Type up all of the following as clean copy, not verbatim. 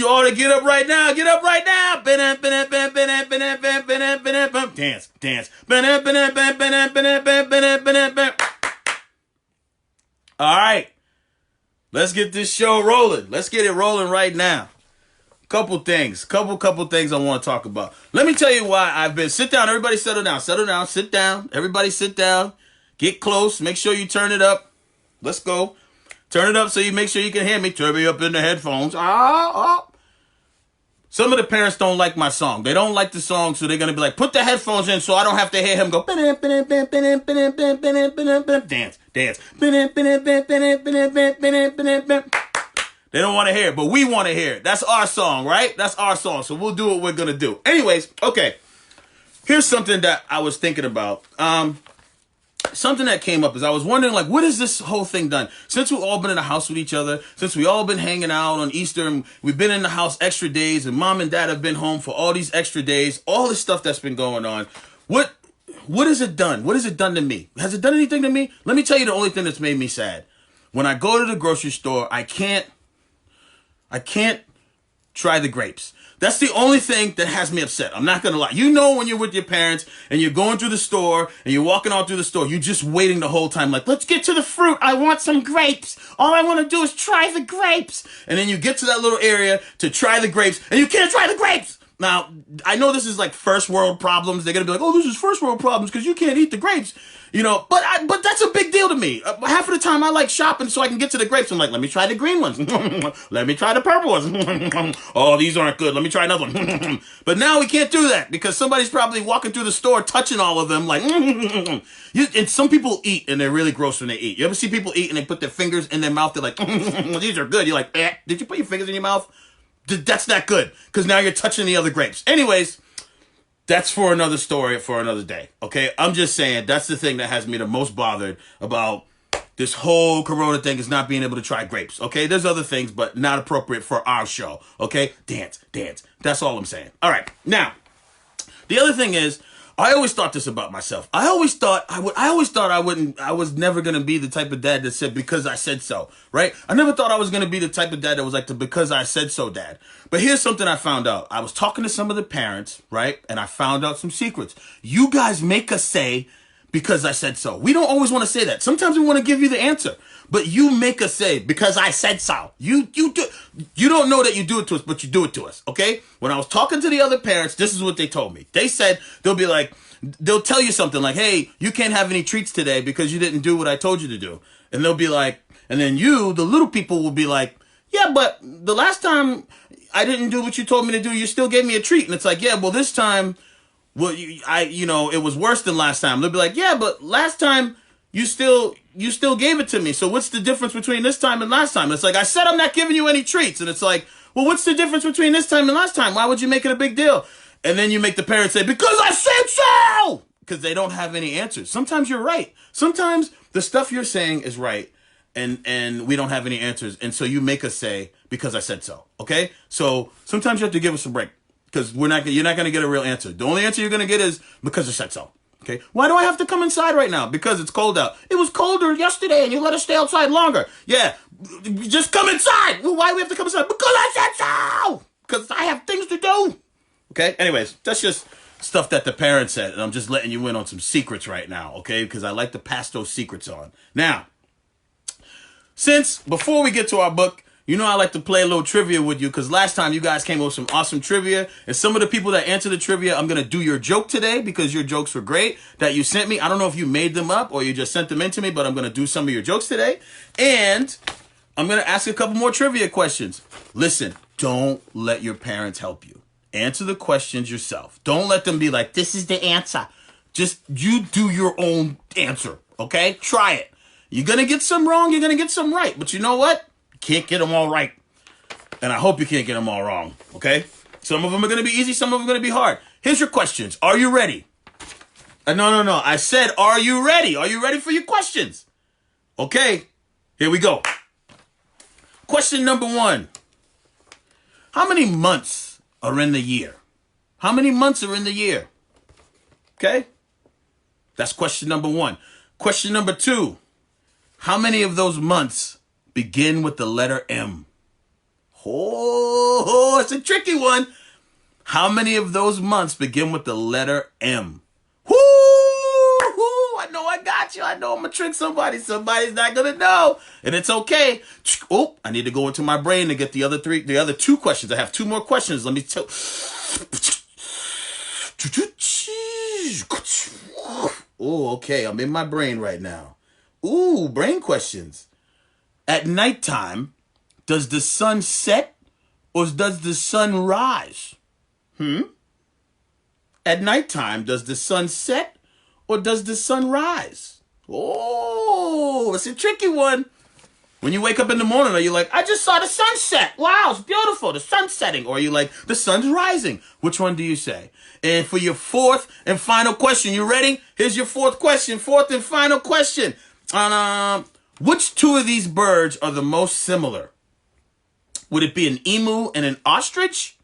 You ought to get up right now. Get up right now. Dance, dance. All right. Let's get this show rolling. Let's get it rolling right now. Couple things I want to talk about. Let me tell you why I've been. Sit down, everybody. Settle down. Sit down. Everybody, sit down. Get close. Make sure you turn it up. Let's go. Turn it up so you make sure you can hear me. Turn me up in the headphones. Some of the parents don't like my song. They don't like the song, so they're gonna be like, "Put the headphones in, so I don't have to hear him go." Dance, dance. They don't want to hear it, but we want to hear it. That's our song, right? That's our song, so we'll do what we're gonna do. Anyways, okay. Here's something that I was thinking about. Something that came up is I was wondering, like, what has this whole thing done? Since we've all been in the house with each other, since we all been hanging out on Easter, and we've been in the house extra days, and mom and dad have been home for all these extra days, all this stuff that's been going on, what has it done? What has it done to me? Has it done anything to me? Let me tell you the only thing that's made me sad. When I go to the grocery store, I can't try the grapes. That's the only thing that has me upset. I'm not going to lie. You know when you're with your parents and you're going through the store and you're walking all through the store, you're just waiting the whole time like, let's get to the fruit. I want some grapes. All I want to do is try the grapes. And then you get to that little area to try the grapes and you can't try the grapes. Now, I know this is like first world problems. They're going to be like, oh, this is first world problems because you can't eat the grapes. You know, but that's a big deal to me. Half of the time I like shopping so I can get to the grapes. I'm like, let me try the green ones. Let me try the purple ones. Oh, these aren't good. Let me try another one. But now we can't do that because somebody's probably walking through the store touching all of them like, and some people eat and they're really gross when they eat. You ever see people eat and they put their fingers in their mouth? They're like, these are good. You're like, did you put your fingers in your mouth? That's not good because now you're touching the other grapes. Anyways, that's for another story for another day, okay? I'm just saying that's the thing that has me the most bothered about this whole Corona thing is not being able to try grapes, okay? There's other things, but not appropriate for our show, okay? Dance, dance. That's all I'm saying. All right, now, the other thing is, I always thought this about myself. I was never going to be the type of dad that said, because I said so, right? I never thought I was going to be the type of dad that was like the because I said so dad. But here's something I found out. I was talking to some of the parents, right? And I found out some secrets. You guys make us say, because I said so. We don't always want to say that. Sometimes we want to give you the answer. But you make us say, because I said so. You don't know that you do it to us, but you do it to us, okay? When I was talking to the other parents, this is what they told me. They said, they'll tell you something like, hey, you can't have any treats today because you didn't do what I told you to do. And they'll be like, and then you, the little people, will be like, yeah, but the last time I didn't do what you told me to do, you still gave me a treat. And it's like, yeah, well, this time, well, it was worse than last time. They'll be like, yeah, but last time you still gave it to me. So what's the difference between this time and last time? It's like, I said I'm not giving you any treats. And it's like, well, what's the difference between this time and last time? Why would you make it a big deal? And then you make the parents say, because I said so! Because they don't have any answers. Sometimes you're right. Sometimes the stuff you're saying is right. And we don't have any answers. And so you make us say, because I said so. Okay? So sometimes you have to give us a break. Because you're not going to get a real answer. The only answer you're going to get is, because I said so. Okay. Why do I have to come inside right now? Because it's cold out. It was colder yesterday and you let us stay outside longer. Yeah. Just come inside. Well, why do we have to come inside? Because I said so. Because I have things to do. Okay. Anyways, that's just stuff that the parents said. And I'm just letting you in on some secrets right now. Okay. Because I like to pass those secrets on. Now, before we get to our book, you know I like to play a little trivia with you because last time you guys came up with some awesome trivia. And some of the people that answer the trivia, I'm going to do your joke today because your jokes were great that you sent me. I don't know if you made them up or you just sent them in to me, but I'm going to do some of your jokes today. And I'm going to ask a couple more trivia questions. Listen, don't let your parents help you. Answer the questions yourself. Don't let them be like, this is the answer. Just you do your own answer, okay? Try it. You're going to get some wrong. You're going to get some right. But you know what? Can't get them all right. And I hope you can't get them all wrong, okay? Some of them are going to be easy. Some of them are going to be hard. Here's your questions. Are you ready? No. I said, are you ready? Are you ready for your questions? Okay, here we go. Question number 1. How many months are in the year? How many months are in the year? Okay? That's question number 1. Question number 2. How many of those months begin with the letter M? Oh, it's a tricky one. How many of those months begin with the letter M? Whoo! I know I got you. I know I'm going to trick somebody. Somebody's not going to know. And it's okay. Oh, I need to go into my brain to get the other two questions. I have two more questions. Let me tell. Oh, okay. I'm in my brain right now. Ooh, brain questions. At nighttime, does the sun set or does the sun rise? At nighttime, does the sun set or does the sun rise? Oh, it's a tricky one. When you wake up in the morning, are you like, I just saw the sunset. Wow, it's beautiful. The sun's setting. Or are you like, the sun's rising? Which one do you say? And for your fourth and final question, you ready? Here's your fourth question. Fourth and final question. Which two of these birds are the most similar? Would it be an emu and an ostrich?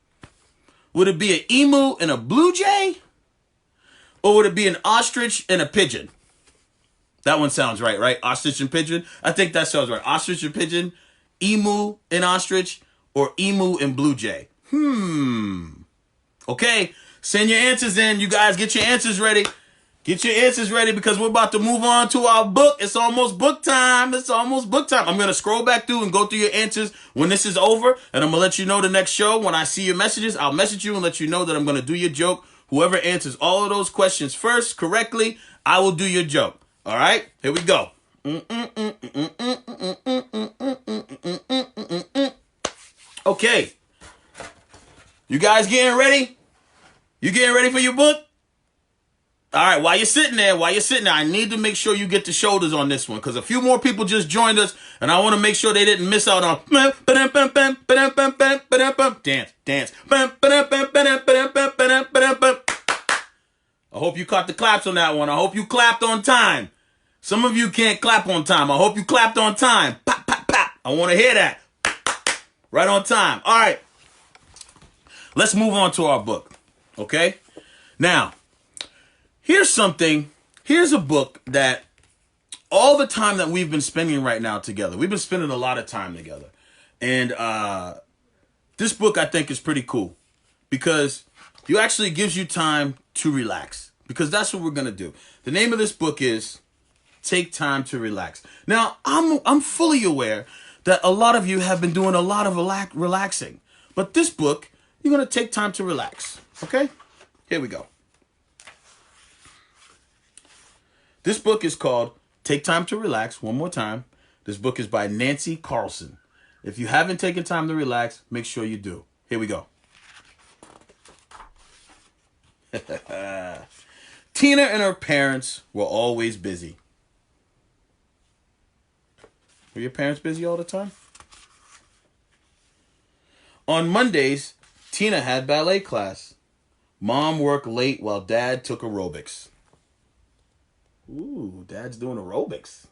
Would it be an emu and a blue jay? Or would it be an ostrich and a pigeon? That one sounds right, right? Ostrich and pigeon? I think that sounds right. Ostrich and pigeon, emu and ostrich, or emu and blue jay? Okay, send your answers in. You guys get your answers ready. Get your answers ready because we're about to move on to our book. It's almost book time. It's almost book time. I'm going to scroll back through and go through your answers when this is over. And I'm going to let you know the next show. When I see your messages, I'll message you and let you know that I'm going to do your joke. Whoever answers all of those questions first correctly, I will do your joke. All right? Here we go. Okay. You guys getting ready? You getting ready for your book? All right, while you're sitting there, I need to make sure you get the shoulders on this one because a few more people just joined us, and I want to make sure they didn't miss out on dance. I hope you caught the claps on that one. I hope you clapped on time. Some of you can't clap on time. I hope you clapped on time. Pop, pop, pop. I want to hear that. Right on time. All right. Let's move on to our book. Okay? Now, here's a book that all the time that we've been spending right now together, we've been spending a lot of time together. And this book I think is pretty cool because it actually gives you time to relax because that's what we're going to do. The name of this book is Take Time to Relax. Now, I'm fully aware that a lot of you have been doing a lot of relaxing. But this book, you're going to take time to relax. Okay? Here we go. This book is called Take Time to Relax. One more time. This book is by Nancy Carlson. If you haven't taken time to relax, make sure you do. Here we go. Tina and her parents were always busy. Were your parents busy all the time? On Mondays, Tina had ballet class. Mom worked late while Dad took aerobics. Ooh, Dad's doing aerobics.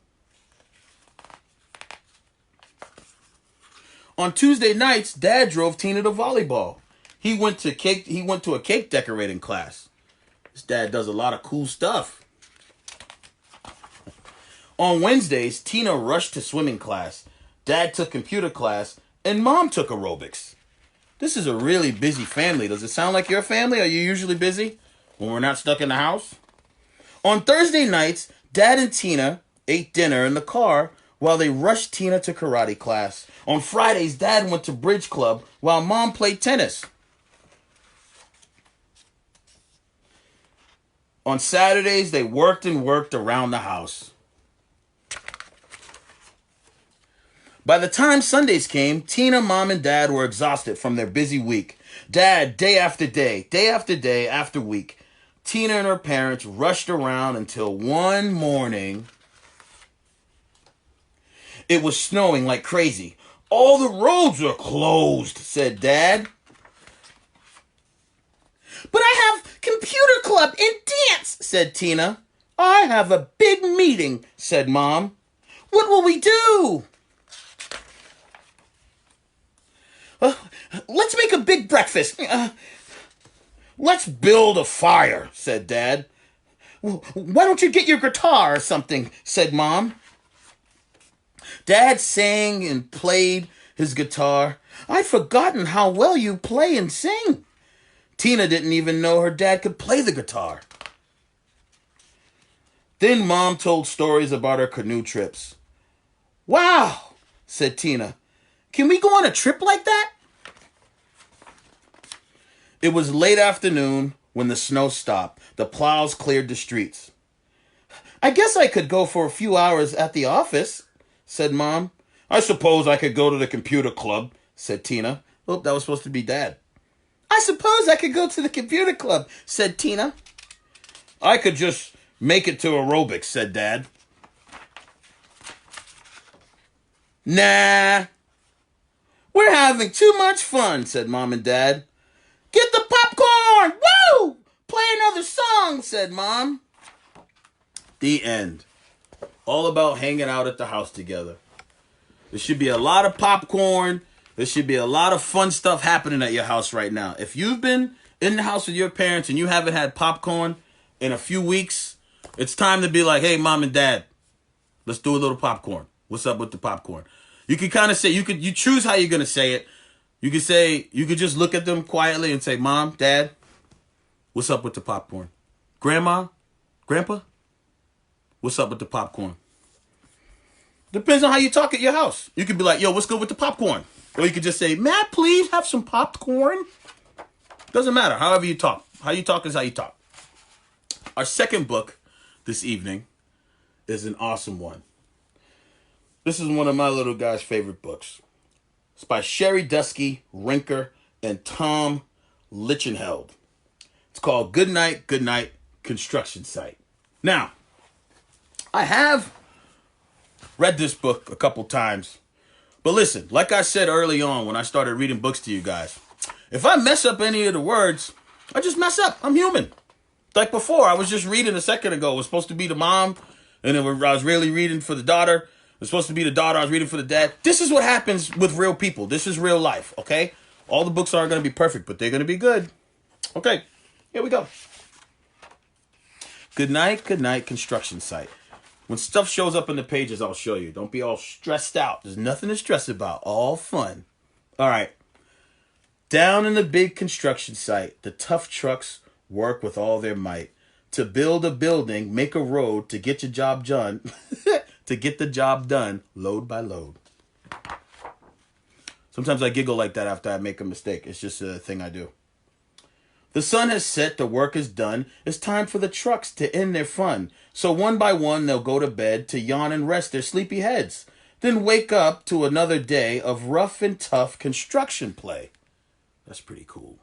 On Tuesday nights, Dad drove Tina to volleyball. He went to a cake decorating class. His dad does a lot of cool stuff. On Wednesdays, Tina rushed to swimming class. Dad took computer class, and Mom took aerobics. This is a really busy family. Does it sound like your family? Are you usually busy when we're not stuck in the house? On Thursday nights, Dad and Tina ate dinner in the car while they rushed Tina to karate class. On Fridays, Dad went to bridge club while Mom played tennis. On Saturdays, they worked and worked around the house. By the time Sundays came, Tina, Mom, and Dad were exhausted from their busy week. Dad, day after day after week, Tina and her parents rushed around until one morning, it was snowing like crazy. All the roads are closed, said Dad. But I have computer club and dance, said Tina. I have a big meeting, said Mom. What will we do? Let's make a big breakfast. Let's build a fire, said Dad. Why don't you get your guitar or something, said Mom. Dad sang and played his guitar. I'd forgotten how well you play and sing. Tina didn't even know her dad could play the guitar. Then Mom told stories about her canoe trips. Wow, said Tina. Can we go on a trip like that? It was late afternoon when the snow stopped. The plows cleared the streets. I guess I could go for a few hours at the office, said Mom. I suppose I could go to the computer club, said Tina. Oh, that was supposed to be Dad. I suppose I could go to the computer club, said Tina. I could just make it to aerobics, said Dad. Nah. We're having too much fun, said Mom and Dad. Get the popcorn! Woo! Play another song, said Mom. The end. All about hanging out at the house together. There should be a lot of popcorn. There should be a lot of fun stuff happening at your house right now. If you've been in the house with your parents and you haven't had popcorn in a few weeks, it's time to be like, hey, Mom and Dad, let's do a little popcorn. What's up with the popcorn? You can kind of say, you choose how you're going to say it. You could just look at them quietly and say, Mom, Dad, what's up with the popcorn? Grandma, Grandpa, what's up with the popcorn? Depends on how you talk at your house. You could be like, yo, what's good with the popcorn? Or you could just say, may I please have some popcorn? Doesn't matter. However you talk. How you talk is how you talk. Our second book this evening is an awesome one. This is one of my little guy's favorite books. It's by Sherry Dusky, Rinker, and Tom Lichtenheld. It's called Good Night, Construction Site. Now, I have read this book a couple times. But listen, like I said early on when I started reading books to you guys, if I mess up any of the words, I just mess up. I'm human. Like before, I was just reading a second ago. It was supposed to be the mom, and I was really reading for the daughter. It was supposed to be the daughter. I was reading for the dad. This is what happens with real people. This is real life, okay? All the books aren't going to be perfect, but they're going to be good. Okay, here we go. Good night, construction site. When stuff shows up in the pages, I'll show you. Don't be all stressed out. There's nothing to stress about. All fun. All right. Down in the big construction site, the tough trucks work with all their might. To build a building, make a road, to get your job done. To get the job done, load by load. Sometimes I giggle like that after I make a mistake. It's just a thing I do. The sun has set, the work is done. It's time for the trucks to end their fun. So one by one they'll go to bed to yawn and rest their sleepy heads. Then wake up to another day of rough and tough construction play. That's pretty cool.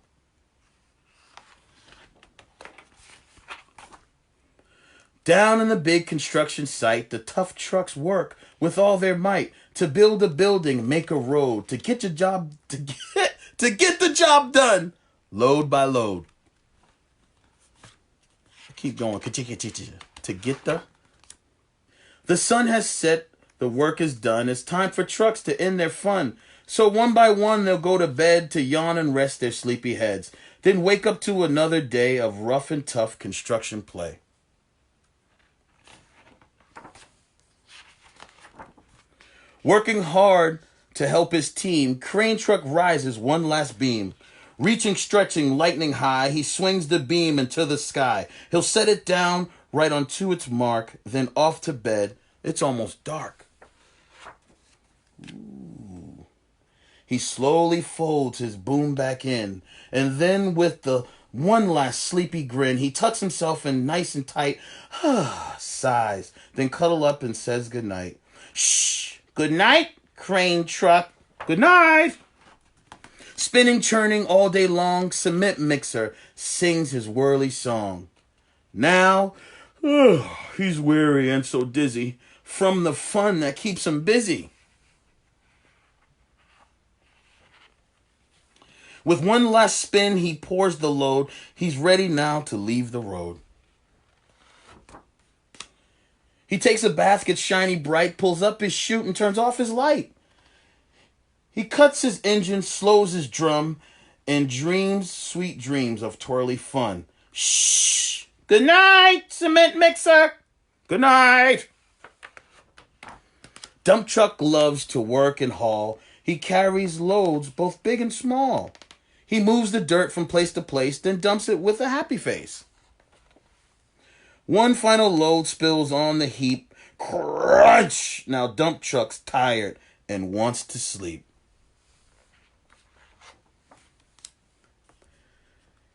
Down in the big construction site, the tough trucks work with all their might to build a building, make a road, to get your job to get the job done, load by load. Keep going. To get the sun has set, the work is done. It's time for trucks to end their fun. So one by one they'll go to bed to yawn and rest their sleepy heads. Then wake up to another day of rough and tough construction play. Working hard to help his team, crane truck rises one last beam. Reaching, stretching, lightning high, he swings the beam into the sky. He'll set it down right onto its mark, then off to bed. It's almost dark. Ooh. He slowly folds his boom back in, and then with the one last sleepy grin, he tucks himself in nice and tight, sighs, then cuddle up and says goodnight. Shh! Good night, crane truck. Good night. Spinning, churning all day long, cement mixer sings his whirly song. Now, he's weary and so dizzy from the fun that keeps him busy. With one last spin, he pours the load. He's ready now to leave the road. He takes a bath, gets shiny bright, pulls up his chute and turns off his light. He cuts his engine, slows his drum, and dreams sweet dreams of twirly fun. Shh! Good night, cement mixer! Good night! Dump truck loves to work and haul. He carries loads both big and small. He moves the dirt from place to place, then dumps it with a happy face. One final load spills on the heap. Crunch! Now dump truck's tired and wants to sleep.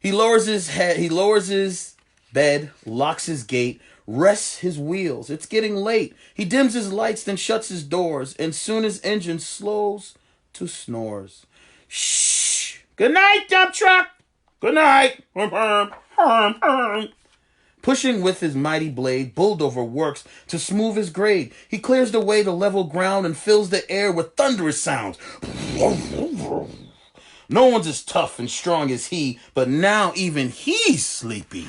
He lowers his head, he lowers his bed, locks his gate, rests his wheels. It's getting late. He dims his lights, then shuts his doors, and soon his engine slows to snores. Shh! Good night, dump truck! Good night! Pushing with his mighty blade, Bulldozer works to smooth his grade. He clears the way to level ground and fills the air with thunderous sounds. No one's as tough and strong as he, but now even he's sleepy.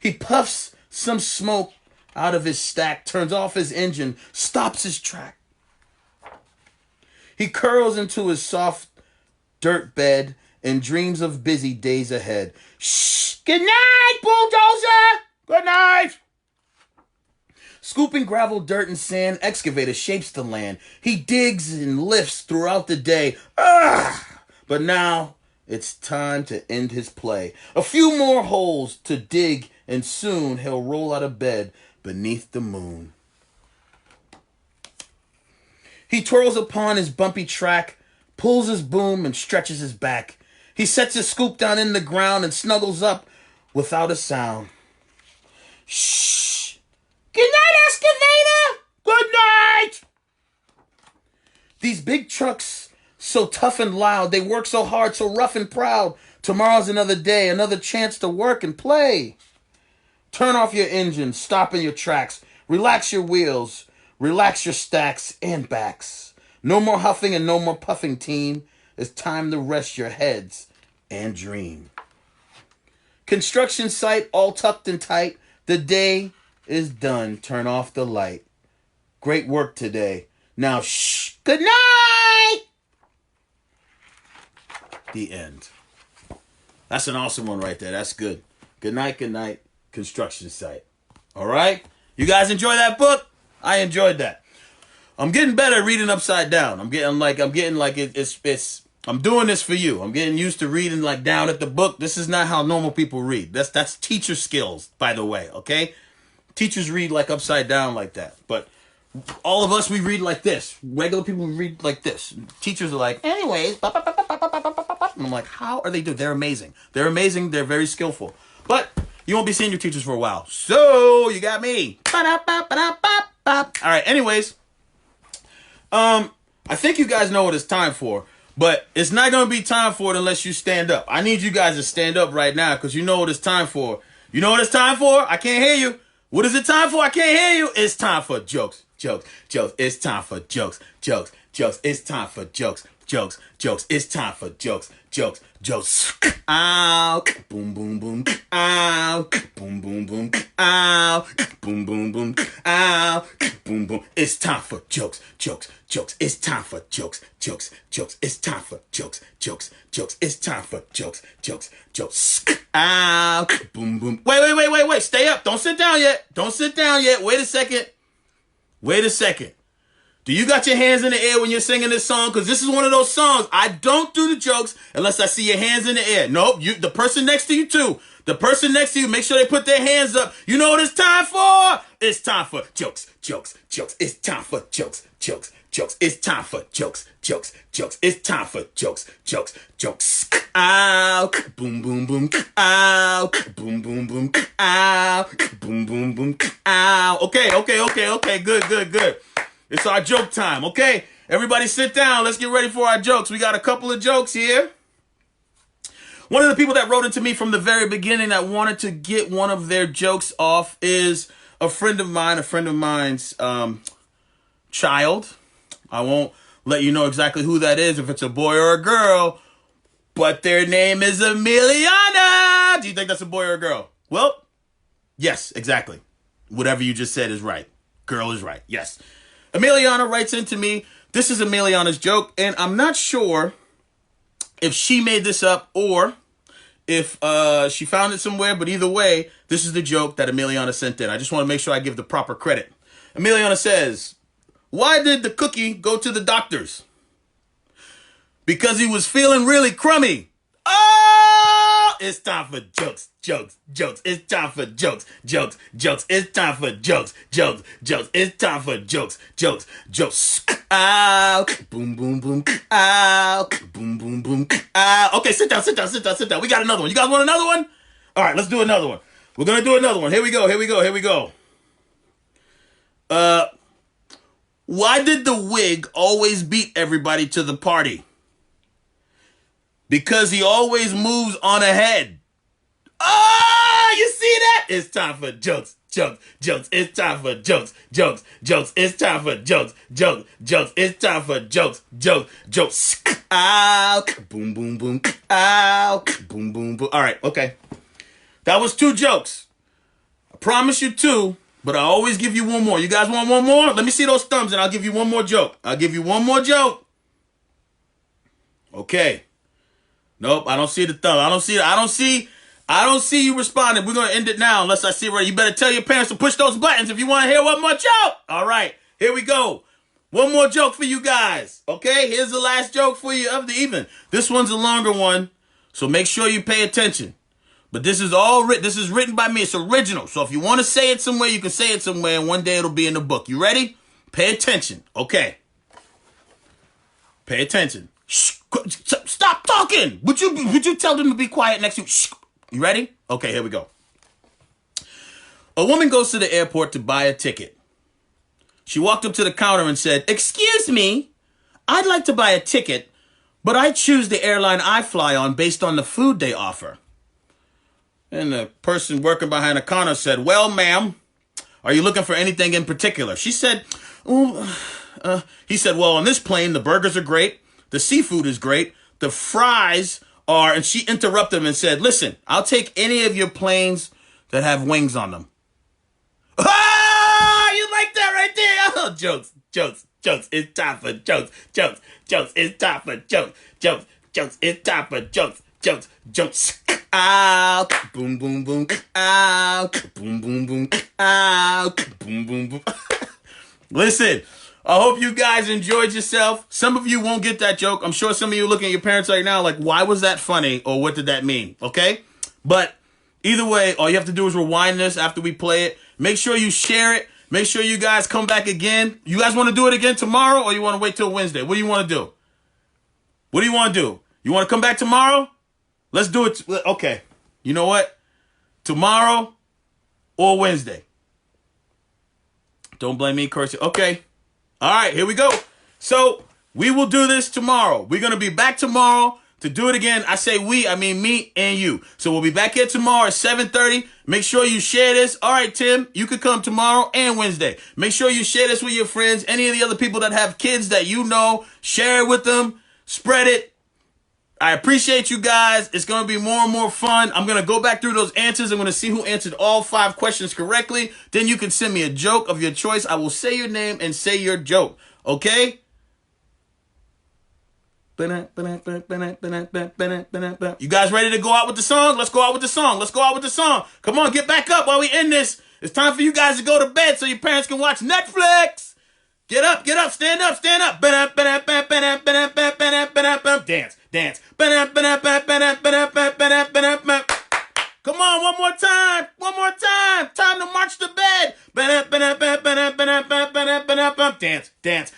He puffs some smoke out of his stack, turns off his engine, stops his track. He curls into his soft dirt bed and dreams of busy days ahead. Shh! Good night, Bulldozer! Good night! Scooping gravel, dirt, and sand, excavator shapes the land. He digs and lifts throughout the day. Ugh! But now it's time to end his play. A few more holes to dig, and soon he'll roll out of bed beneath the moon. He twirls upon his bumpy track, pulls his boom, and stretches his back. He sets his scoop down in the ground and snuggles up without a sound. Shh! Good night, excavator! Good night! These big trucks, so tough and loud, they work so hard, so rough and proud. Tomorrow's another day, another chance to work and play. Turn off your engine, stop in your tracks, relax your wheels, relax your stacks and backs. No more huffing and no more puffing, team. It's time to rest your heads and dream. Construction site all tucked and tight. The day is done. Turn off the light. Great work today. Now shh. Good night. The end. That's an awesome one right there. That's good. Good night, construction site. All right? You guys enjoy that book? I enjoyed that. I'm getting better at reading upside down. I'm doing this for you. I'm getting used to reading like down at the book. This is not how normal people read. That's teacher skills, by the way, okay? Teachers read like upside down like that. But all of us, we read like this. Regular people read like this. Teachers are like, anyways, and I'm like, how are they doing? They're amazing. They're amazing. They're very skillful. But you won't be seeing your teachers for a while. So you got me. All right, anyways. I think you guys know what it's time for, but it's not going to be time for it unless you stand up. I need you guys to stand up right now because you know what it's time for. You know what it's time for? I can't hear you. What is it time for? I can't hear you. It's time for jokes. It's time for jokes. It's time for jokes. It's time for jokes. Ow, boom, boom, boom. Ow, boom, boom, boom. Ow, boom, boom, boom. Ow, boom, boom. It's time for jokes. It's time for jokes. It's time for jokes. It's time for jokes. Ow, boom, boom. Wait. Stay up. Don't sit down yet. Wait a second. Do you got your hands in the air when you're singing this song? Because this is one of those songs. I don't do the jokes unless I see your hands in the air. Nope, the person next to you too. The person next to you, make sure they put their hands up. You know what it's time for? It's time for jokes. It's time for jokes. It's time for jokes. It's time for jokes. Ow, boom, boom, boom. Ow, boom, boom, boom. Ow, boom, boom, boom. Ow. Okay. Good. It's our joke time, okay? Everybody sit down. Let's get ready for our jokes. We got a couple of jokes here. One of the people that wrote into me from the very beginning that wanted to get one of their jokes off is a friend of mine's child. I won't let you know exactly who that is, if it's a boy or a girl, but their name is Emiliana. Do you think that's a boy or a girl? Well, yes, exactly. Whatever you just said is right. Girl is right, yes. Emiliana writes into me. This is Emiliana's joke, and I'm not sure if she made this up or if she found it somewhere, but either way, this is the joke that Emiliana sent in. I just want to make sure I give the proper credit. Emiliana says, why did the cookie go to the doctors? because he was feeling really crummy. Oh, it's time for jokes, jokes, jokes. It's time for jokes, jokes, jokes. It's time for jokes, jokes, jokes. It's time for jokes, jokes, jokes. Ow, boom, boom, boom. Ow, boom, boom, boom. Ow. Okay, sit down, sit down, sit down, sit down. We got another one. You guys want another one? All right, let's do another one. We're gonna do another one. Here we go, here we go, here we go. Why did the wig always beat everybody to the party? Because he always moves on ahead. Oh, you see that? It's time for jokes, jokes, jokes. It's time for jokes, jokes, jokes. It's time for jokes, jokes, jokes. It's time for jokes, jokes, jokes. Ow, boom, boom, boom. Ow, boom, boom, boom. All right, okay. That was 2 jokes. I promise you 2, but I always give you one more. You guys want one more? Let me see those thumbs and I'll give you one more joke. I'll give you one more joke. Okay. Nope, I don't see the thumb. I don't see you responding. We're going to end it now unless I see it right. You better tell your parents to push those buttons if you want to hear one more joke. All right, here we go. One more joke for you guys. Okay, here's the last joke for you of the evening. This one's a longer one, so make sure you pay attention. But this is written by me. It's original. So if you want to say it somewhere, you can say it somewhere, and one day it'll be in the book. You ready? Pay attention. Okay. Pay attention. Shh, stop talking. Would you tell them to be quiet next to you? Shh. You ready? Okay, here we go. A woman goes to the airport to buy a ticket. She walked up to the counter and said, "Excuse me, I'd like to buy a ticket, but I choose the airline I fly on based on the food they offer." And the person working behind the counter said, "Well, ma'am, are you looking for anything in particular?" She said, he said, "Well, on this plane, the burgers are great. The seafood is great. The fries are," and she interrupted him and said, "Listen, I'll take any of your planes that have wings on them." Ah, you like that right there? Oh, jokes, jokes, jokes. It's time for jokes, jokes, jokes. It's time for jokes, jokes, jokes. It's time for jokes, jokes, jokes. Ow, boom, boom, boom. Ow, boom, boom, boom. Ow, boom, boom, boom. Listen, I hope you guys enjoyed yourself. Some of you won't get that joke. I'm sure some of you looking at your parents right now like, why was that funny? Or what did that mean? Okay? But either way, all you have to do is rewind this after we play it. Make sure you share it. Make sure you guys come back again. You guys want to do it again tomorrow or you want to wait till Wednesday? What do you want to do? What do you want to do? You want to come back tomorrow? Let's do it. Okay. You know what? Tomorrow or Wednesday. Don't blame me, curse you. Okay. All right, here we go. So we will do this tomorrow. We're going to be back tomorrow to do it again. I say we, I mean me and you. So we'll be back here tomorrow at 7:30. Make sure you share this. All right, Tim, you could come tomorrow and Wednesday. Make sure you share this with your friends. Any of the other people that have kids that you know, share it with them. Spread it. I appreciate you guys. It's going to be more and more fun. I'm going to go back through those answers. I'm going to see who answered all 5 questions correctly. Then you can send me a joke of your choice. I will say your name and say your joke. Okay? You guys ready to go out with the song? Let's go out with the song. Let's go out with the song. Come on, get back up while we end this. It's time for you guys to go to bed so your parents can watch Netflix. Get up, stand up, stand up. Dance, dance. Come on, one more time. Time to march to bed. Dance, dance.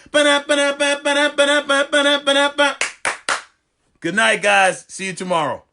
Good night, guys. See you tomorrow.